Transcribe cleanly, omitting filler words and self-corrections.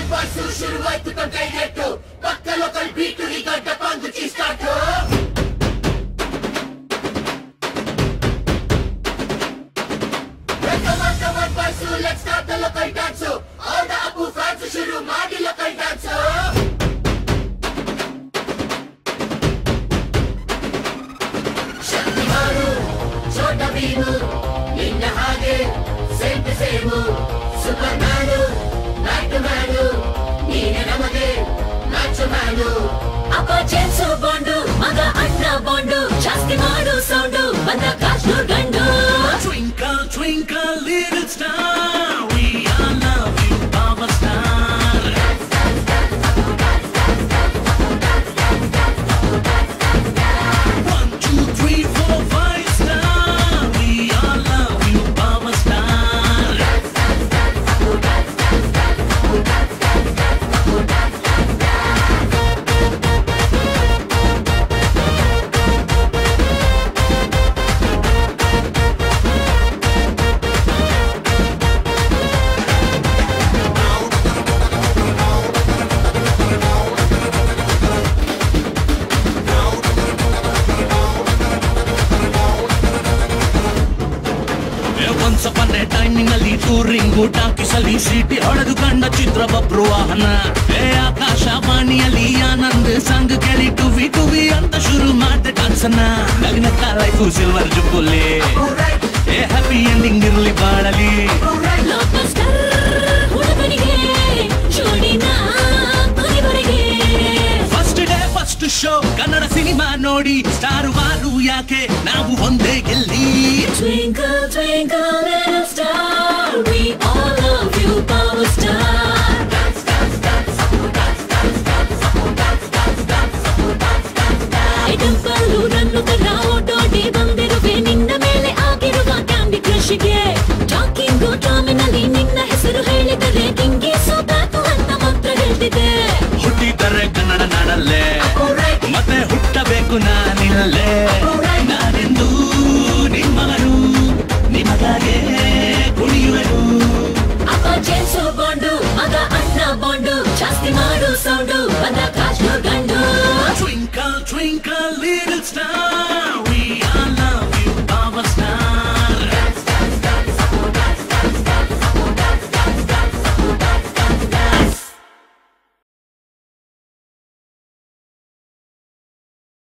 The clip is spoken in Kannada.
ಶುರುವಾಯ್ತು ಕೈಗೆಟ್ಟು ಪಕ್ಕ ಲೋಕಲ್ ಬೀಟು ಈಗ ಡಪಾಂಗು ಚೀಸ್ಟಾಟು Let's start the local dance. All the Abu fans shuru ಮಾಡಿ local dance. ಶಕ್ತಿಮಾನು ಚೋಟ ಭೀಮು ನಿನ್ನ ಹಾಗೆ same to same superman batman ನೀನೆ ನಮಗೆ ಮ್ಯಾಚ್ ಮ್ಯಾನು ಅಪ್ಪ ಜೇಮ್ಸ್ ಬಾಂಡು ಮಗ ಅಣ್ಣ ಬಾಂಡು ಜಾಸ್ತಿ ಮಾಡು ಸೌಂಡು ಬಂದ ಕಾಶು ಗಂಡು Twinkle twinkle little star we all love you Baba star 1 2 3 4 5 star we all love you Baba star Once upon a time ನಿನ್ನಲ್ಲಿ ಟೂರಿಂಗ್ ಟಾಕಿಸಲಿ ಸಿಟಿ ಹೊಡೆದು ಕಂಡ ಚಿತ್ರ ಬಬ್ರು ವಾಹನ ಆಕಾಶವಾಣಿಯಲ್ಲಿ ಆನಂದ್ ಸಂಘ ಕೇಳಿ ಟುವಿ ಟುವಿ ಅಂತ ಶುರು ಮಾಡಿದೆ ಡಾನ್ಸನ್ನ ನಗ್ನಕ್ಕ ಲೈಫು ಸಿಲ್ವರ್ ಜುಬ್ಬುಲಿ ಹ್ಯಾಪಿ ಎಂಡಿಂಗ್ ಇರ್ಲಿ ಬಾಳಲಿ first day first show Kannada cinema ನೋಡಿ ಸ್ಟಾರ್ ವಾರು ಯಾಕೆ ನಾವು ಒಂದೇ ಗೆಲ್ಲಿ Twinkle twinkle little star we all